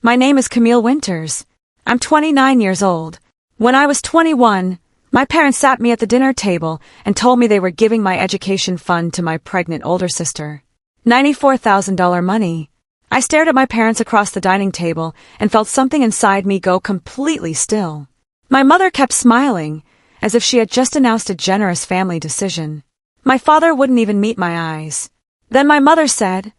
My name is Camille Winters. I'm 29 years old. When I was 21, my parents sat me at the dinner table and told me they were giving my education fund to my pregnant older sister. $94,000 money. I stared at my parents across the dining table and felt something inside me go completely still. My mother kept smiling, as if she had just announced a generous family decision. My father wouldn't even meet my eyes. Then my mother said,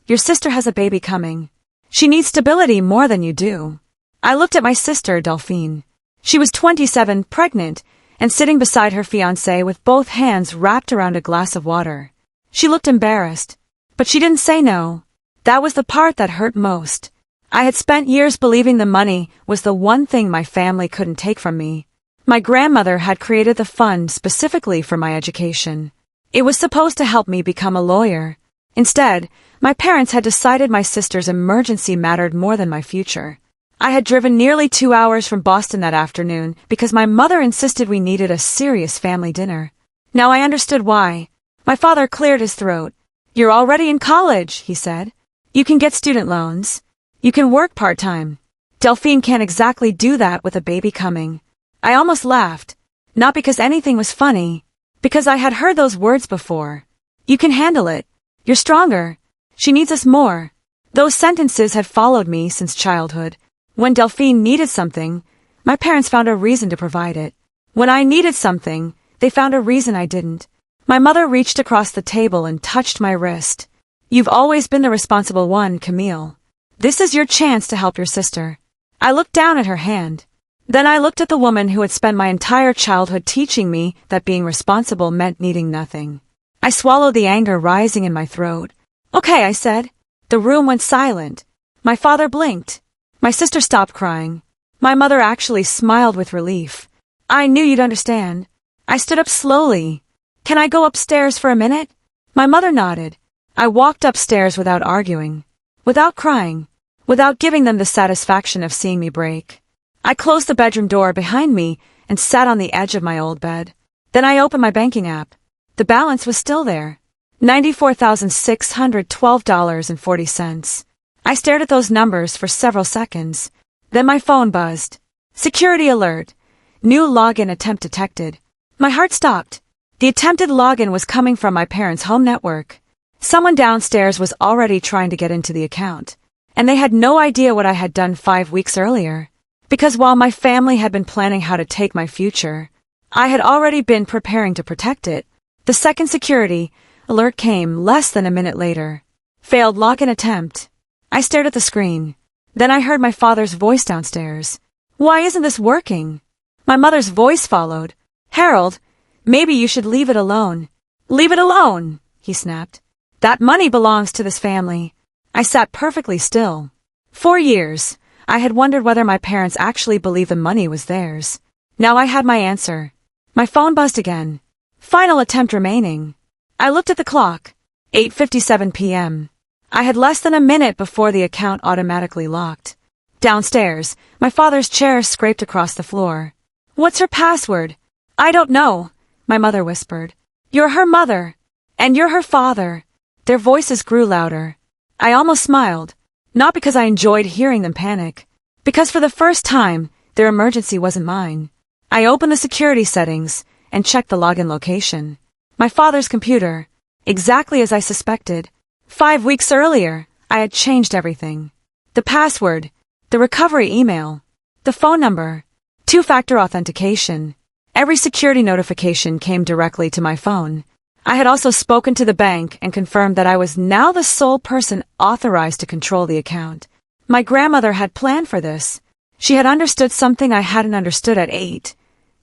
"Your sister has a baby coming. She needs stability more than you do." I looked at my sister, Delphine. She was 27, pregnant, and sitting beside her fiancé with both hands wrapped around a glass of water. She looked embarrassed, but she didn't say no. That was the part that hurt most. I had spent years believing the money was the one thing my family couldn't take from me. My grandmother had created the fund specifically for my education. It was supposed to help me become a lawyer. Instead, my parents had decided my sister's emergency mattered more than my future. I had driven nearly 2 hours from Boston that afternoon because my mother insisted we needed a serious family dinner. Now I understood why. My father cleared his throat. "You're already in college," he said. "You can get student loans. You can work part-time. Delphine can't exactly do that with a baby coming." I almost laughed, not because anything was funny, because I had heard those words before. "You can handle it. You're stronger. She needs us more." Those sentences had followed me since childhood. When Delphine needed something, my parents found a reason to provide it. When I needed something, they found a reason I didn't. My mother reached across the table and touched my wrist. "You've always been the responsible one, Camille. This is your chance to help your sister." I looked down at her hand. Then I looked at the woman who had spent my entire childhood teaching me that being responsible meant needing nothing. I swallowed the anger rising in my throat. "Okay," I said. The room went silent. My father blinked. My sister stopped crying. My mother actually smiled with relief. "I knew you'd understand." I stood up slowly. "Can I go upstairs for a minute?" My mother nodded. I walked upstairs without arguing, without crying, without giving them the satisfaction of seeing me break. I closed the bedroom door behind me and sat on the edge of my old bed. Then I opened my banking app. The balance was still there. $94,612.40. I stared at those numbers for several seconds. Then my phone buzzed. Security alert. New login attempt detected. My heart stopped. The attempted login was coming from my parents' home network. Someone downstairs was already trying to get into the account. And they had no idea what I had done 5 weeks earlier. Because while my family had been planning how to take my future, I had already been preparing to protect it. The second security alert came less than a minute later. Failed login attempt. I stared at the screen. Then I heard my father's voice downstairs. "Why isn't this working?" My mother's voice followed. "Harold, maybe you should leave it alone." "Leave it alone," he snapped. "That money belongs to this family." I sat perfectly still. For years, I had wondered whether my parents actually believed the money was theirs. Now I had my answer. My phone buzzed again. Final attempt remaining. I looked at the clock. 8:57 p.m. I had less than a minute before the account automatically locked. Downstairs, my father's chair scraped across the floor. "What's her password?" "I don't know," my mother whispered. "You're her mother. And you're her father." Their voices grew louder. I almost smiled. Not because I enjoyed hearing them panic. Because for the first time, their emergency wasn't mine. I opened the security settings and checked the login location. My father's computer. Exactly as I suspected. 5 weeks earlier, I had changed everything. The password, the recovery email, the phone number, 2-factor authentication. Every security notification came directly to my phone. I had also spoken to the bank and confirmed that I was now the sole person authorized to control the account. My grandmother had planned for this. She had understood something I hadn't understood at 8,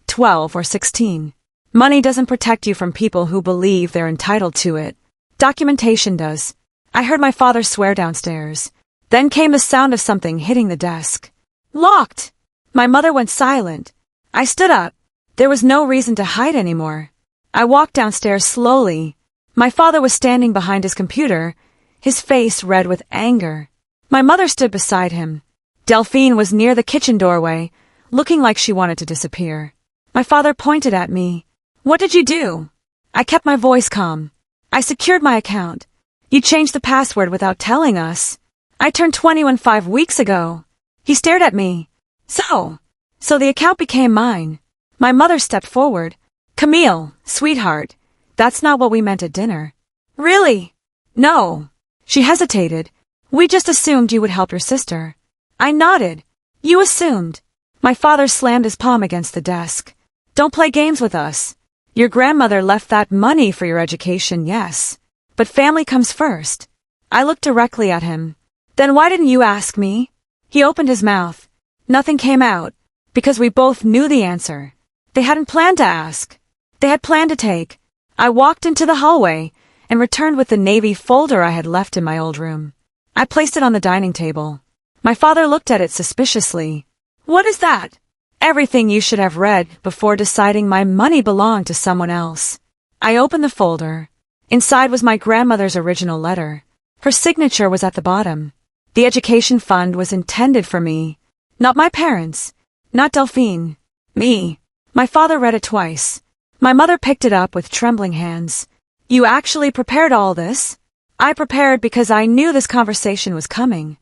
12, or 16. Money doesn't protect you from people who believe they're entitled to it. Documentation does. I heard my father swear downstairs. Then came the sound of something hitting the desk. Locked! My mother went silent. I stood up. There was no reason to hide anymore. I walked downstairs slowly. My father was standing behind his computer, his face red with anger. My mother stood beside him. Delphine was near the kitchen doorway, looking like she wanted to disappear. My father pointed at me. "What did you do?" I kept my voice calm. "I secured my account. You changed the password without telling us." I turned 21 5 weeks ago. He stared at me. So the account became mine. My mother stepped forward. Camille, sweetheart, that's not what we meant at dinner. Really? No. She hesitated. We just assumed you would help your sister. I nodded. You assumed. My father slammed his palm against the desk. Don't play games with us. Your grandmother left that money for your education, yes. But family comes first. I looked directly at him. Then why didn't you ask me? He opened his mouth. Nothing came out, because we both knew the answer. They hadn't planned to ask. They had planned to take. I walked into the hallway and returned with the navy folder I had left in my old room. I placed it on the dining table. My father looked at it suspiciously. What is that? Everything you should have read before deciding my money belonged to someone else. I opened the folder. Inside was my grandmother's original letter. Her signature was at the bottom. The education fund was intended for me. Not my parents. Not Delphine. Me. My father read it twice. My mother picked it up with trembling hands. You actually prepared all this? I prepared because I knew this conversation was coming.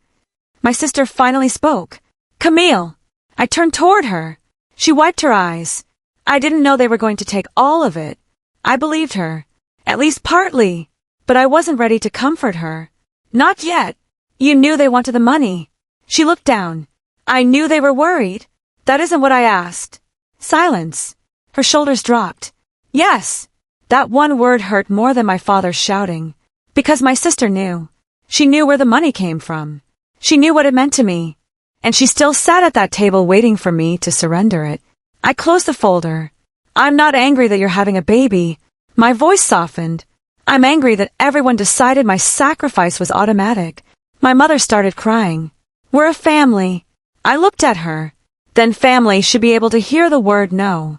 My sister finally spoke. Camille. I turned toward her. She wiped her eyes. I didn't know they were going to take all of it. I believed her. At least partly. But I wasn't ready to comfort her. Not yet. You knew they wanted the money. She looked down. I knew they were worried. That isn't what I asked. Silence. Her shoulders dropped. Yes. That one word hurt more than my father's shouting. Because my sister knew. She knew where the money came from. She knew what it meant to me. And she still sat at that table waiting for me to surrender it. I closed the folder. I'm not angry that you're having a baby. My voice softened. I'm angry that everyone decided my sacrifice was automatic. My mother started crying. We're a family. I looked at her. Then family should be able to hear the word no.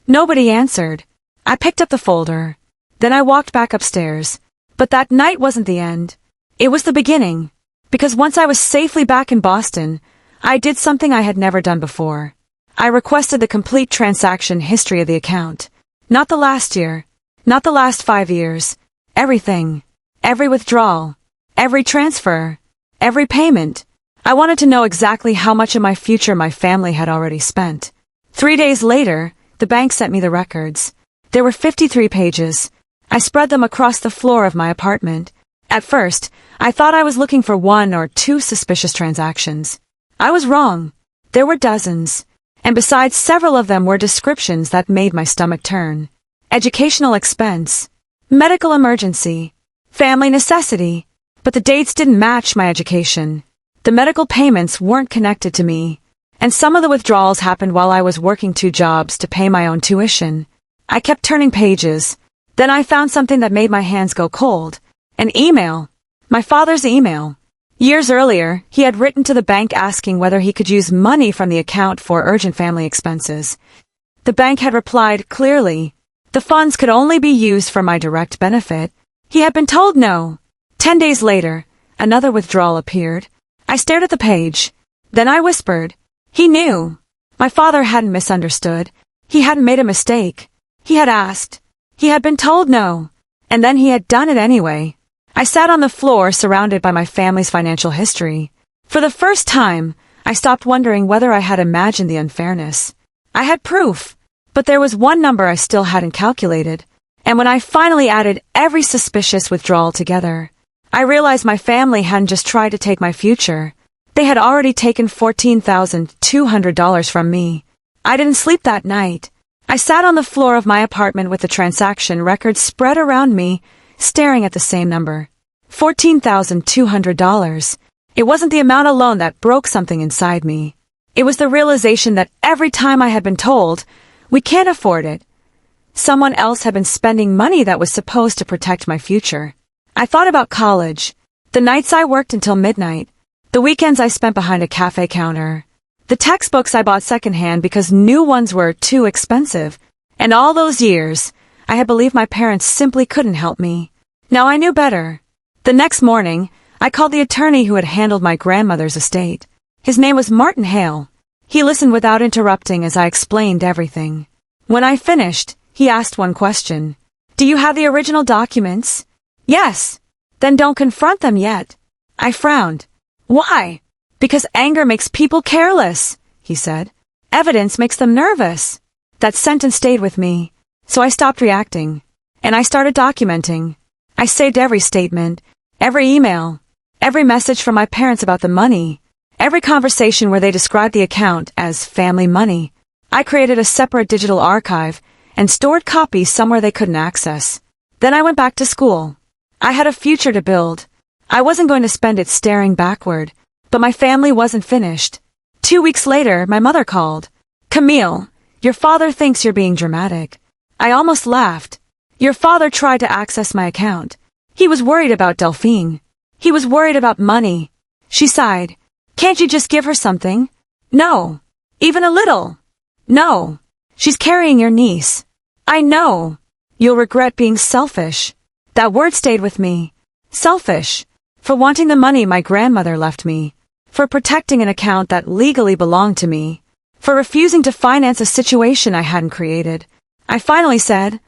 Nobody answered. I picked up the folder. Then I walked back upstairs. But that night wasn't the end. It was the beginning. Because once I was safely back in Boston, I did something I had never done before. I requested the complete transaction history of the account. Not the last year. Not the last 5 years. Everything. Every withdrawal. Every transfer. Every payment. I wanted to know exactly how much of my future my family had already spent. 3 days later, the bank sent me the records. There were 53 pages. I spread them across the floor of my apartment. At first, I thought I was looking for 1 or 2 suspicious transactions. I was wrong. There were dozens. And besides, several of them were descriptions that made my stomach turn. Educational expense. Medical emergency. Family necessity. But the dates didn't match my education. The medical payments weren't connected to me. And some of the withdrawals happened while I was working 2 jobs to pay my own tuition. I kept turning pages. Then I found something that made my hands go cold. An email. My father's email. Years earlier, he had written to the bank asking whether he could use money from the account for urgent family expenses. The bank had replied clearly. The funds could only be used for my direct benefit. He had been told no. 10 days later, another withdrawal appeared. I stared at the page. Then I whispered. He knew. My father hadn't misunderstood. He hadn't made a mistake. He had asked. He had been told no. And then he had done it anyway. I sat on the floor surrounded by my family's financial history. For the first time, I stopped wondering whether I had imagined the unfairness. I had proof, but there was one number I still hadn't calculated. And when I finally added every suspicious withdrawal together, I realized my family hadn't just tried to take my future. They had already taken $14,200 from me. I didn't sleep that night. I sat on the floor of my apartment with the transaction records spread around me, staring at the same number. $14,200. It wasn't the amount alone that broke something inside me. It was the realization that every time I had been told, we can't afford it, someone else had been spending money that was supposed to protect my future. I thought about college, the nights I worked until midnight, the weekends I spent behind a cafe counter, the textbooks I bought secondhand because new ones were too expensive, and all those years, I had believed my parents simply couldn't help me. Now I knew better. The next morning, I called the attorney who had handled my grandmother's estate. His name was Martin Hale. He listened without interrupting as I explained everything. When I finished, he asked one question. Do you have the original documents? Yes. Then don't confront them yet. I frowned. Why? Because anger makes people careless, he said. Evidence makes them nervous. That sentence stayed with me, so I stopped reacting. And I started documenting. I saved every statement, every email, every message from my parents about the money, every conversation where they described the account as family money. I created a separate digital archive and stored copies somewhere they couldn't access. Then I went back to school. I had a future to build. I wasn't going to spend it staring backward, but my family wasn't finished. 2 weeks later, my mother called. Camille, your father thinks you're being dramatic. I almost laughed. Your father tried to access my account. He was worried about Delphine. He was worried about money. She sighed. Can't you just give her something? No. Even a little. No. She's carrying your niece. I know. You'll regret being selfish. That word stayed with me. Selfish. For wanting the money my grandmother left me. For protecting an account that legally belonged to me. For refusing to finance a situation I hadn't created. I finally said,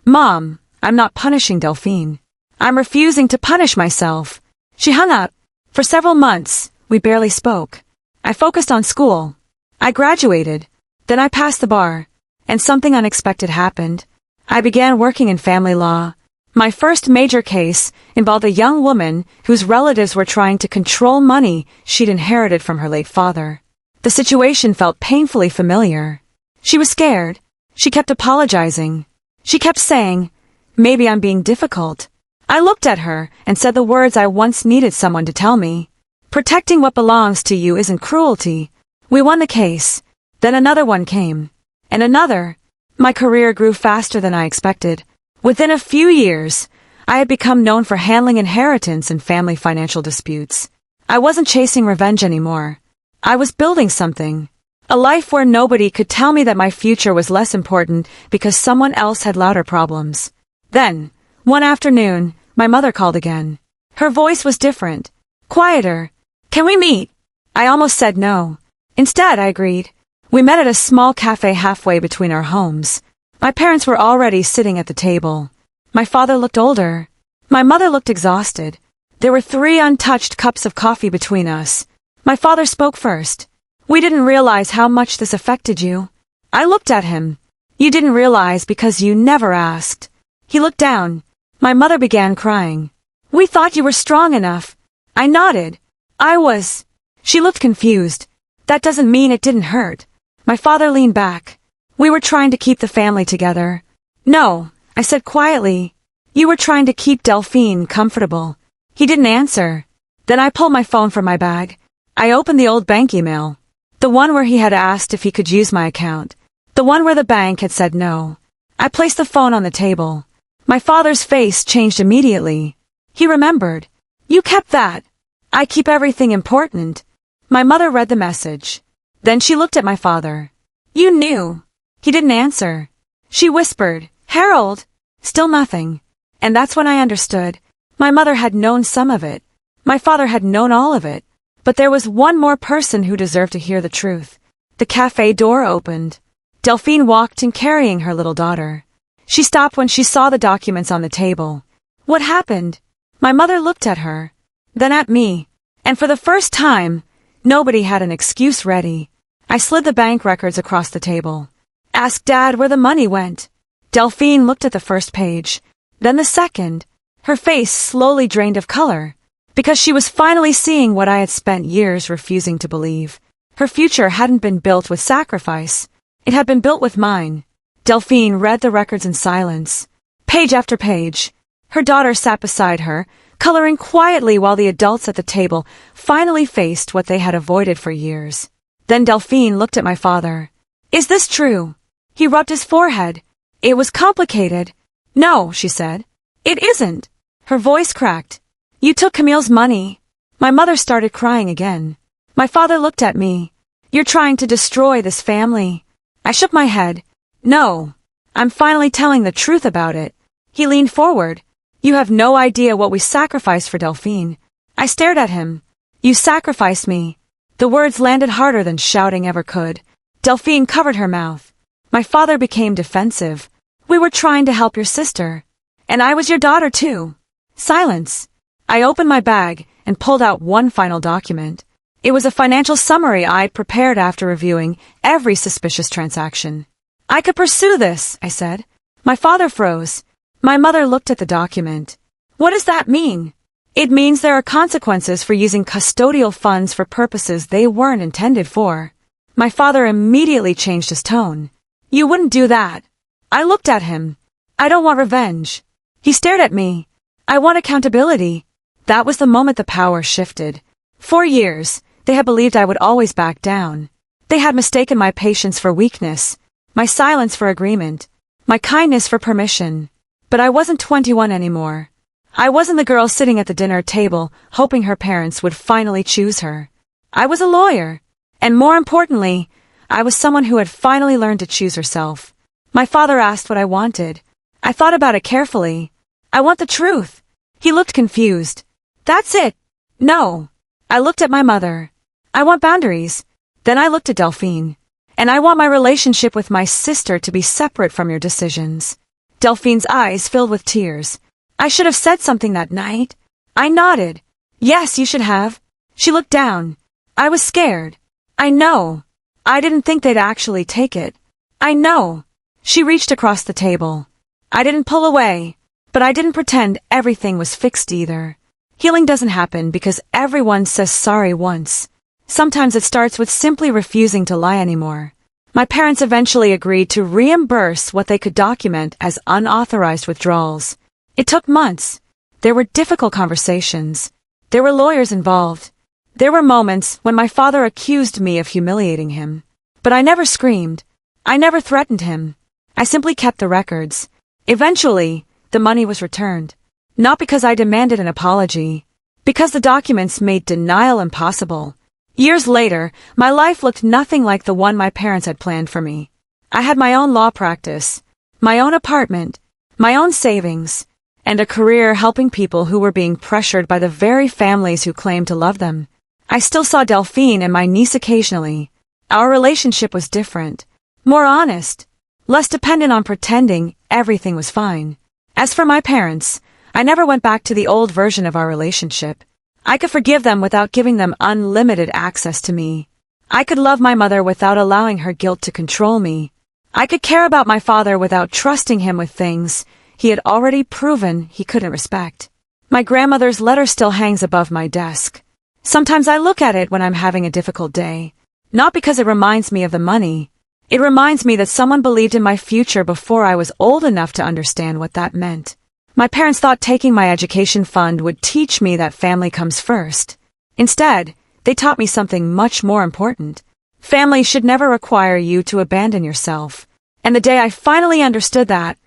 Mom, I'm not punishing Delphine. I'm refusing to punish myself. She hung up. For several months, we barely spoke. I focused on school. I graduated. Then I passed the bar. And something unexpected happened. I began working in family law. My first major case involved a young woman whose relatives were trying to control money she'd inherited from her late father. The situation felt painfully familiar. She was scared. She kept apologizing. She kept saying, maybe I'm being difficult. I looked at her and said the words I once needed someone to tell me. Protecting what belongs to you isn't cruelty. We won the case. Then another one came. And another. My career grew faster than I expected. Within a few years, I had become known for handling inheritance and family financial disputes. I wasn't chasing revenge anymore. I was building something. A life where nobody could tell me that my future was less important because someone else had louder problems. Then, one afternoon, my mother called again. Her voice was different. Quieter. Can we meet? I almost said no. Instead, I agreed. We met at a small cafe halfway between our homes. My parents were already sitting at the table. My father looked older. My mother looked exhausted. There were 3 untouched cups of coffee between us. My father spoke first. We didn't realize how much this affected you. I looked at him. You didn't realize because you never asked. He looked down. My mother began crying. We thought you were strong enough. I nodded. I was. She looked confused. That doesn't mean it didn't hurt. My father leaned back. We were trying to keep the family together. No, I said quietly. You were trying to keep Delphine comfortable. He didn't answer. Then I pulled my phone from my bag. I opened the old bank email. The one where he had asked if he could use my account. The one where the bank had said no. I placed the phone on the table. My father's face changed immediately. He remembered. You kept that. I keep everything important. My mother read the message. Then she looked at my father. You knew. He didn't answer. She whispered, Harold. Still nothing. And that's when I understood. My mother had known some of it. My father had known all of it. But there was one more person who deserved to hear the truth. The cafe door opened. Delphine walked in carrying her little daughter. She stopped when she saw the documents on the table. What happened? My mother looked at her. Then at me. And for the first time, nobody had an excuse ready. I slid the bank records across the table. Ask Dad where the money went. Delphine looked at the first page, then the second. Her face slowly drained of color, because she was finally seeing what I had spent years refusing to believe. Her future hadn't been built with sacrifice. It had been built with mine. Delphine read the records in silence, page after page. Her daughter sat beside her, coloring quietly while the adults at the table finally faced what they had avoided for years. Then Delphine looked at my father. Is this true? He rubbed his forehead. It was complicated. No, she said. It isn't. Her voice cracked. You took Camille's money. My mother started crying again. My father looked at me. You're trying to destroy this family. I shook my head. No. I'm finally telling the truth about it. He leaned forward. You have no idea what we sacrificed for Delphine. I stared at him. You sacrificed me. The words landed harder than shouting ever could. Delphine covered her mouth. My father became defensive. We were trying to help your sister. And I was your daughter too. Silence. I opened my bag and pulled out one final document. It was a financial summary I'd prepared after reviewing every suspicious transaction. "I could pursue this," I said. My father froze. My mother looked at the document. "What does that mean?" "It means there are consequences for using custodial funds for purposes they weren't intended for." My father immediately changed his tone. "You wouldn't do that." I looked at him. "I don't want revenge." He stared at me. "I want accountability." That was the moment the power shifted. For years, they had believed I would always back down. They had mistaken my patience for weakness, my silence for agreement, my kindness for permission. But I wasn't 21 anymore. I wasn't the girl sitting at the dinner table hoping her parents would finally choose her. I was a lawyer. And more importantly, I was someone who had finally learned to choose herself. My father asked what I wanted. I thought about it carefully. "I want the truth." He looked confused. "That's it." "No." I looked at my mother. "I want boundaries." Then I looked at Delphine. "And I want my relationship with my sister to be separate from your decisions." Delphine's eyes filled with tears. "I should have said something that night." I nodded. "Yes, you should have." She looked down. "I was scared." "I know. I didn't think they'd actually take it." "I know." She reached across the table. I didn't pull away, but I didn't pretend everything was fixed either. Healing doesn't happen because everyone says sorry once. Sometimes it starts with simply refusing to lie anymore. My parents eventually agreed to reimburse what they could document as unauthorized withdrawals. It took months. There were difficult conversations. There were lawyers involved. There were moments when my father accused me of humiliating him. But I never screamed. I never threatened him. I simply kept the records. Eventually, the money was returned. Not because I demanded an apology. Because the documents made denial impossible. Years later, my life looked nothing like the one my parents had planned for me. I had my own law practice, my own apartment, my own savings, and a career helping people who were being pressured by the very families who claimed to love them. I still saw Delphine and my niece occasionally. Our relationship was different, more honest, less dependent on pretending everything was fine. As for my parents, I never went back to the old version of our relationship. I could forgive them without giving them unlimited access to me. I could love my mother without allowing her guilt to control me. I could care about my father without trusting him with things he had already proven he couldn't respect. My grandmother's letter still hangs above my desk. Sometimes I look at it when I'm having a difficult day. Not because it reminds me of the money. It reminds me that someone believed in my future before I was old enough to understand what that meant. My parents thought taking my education fund would teach me that family comes first. Instead, they taught me something much more important. Family should never require you to abandon yourself. And the day I finally understood that,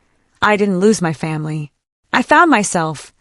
I didn't lose my family. I found myself.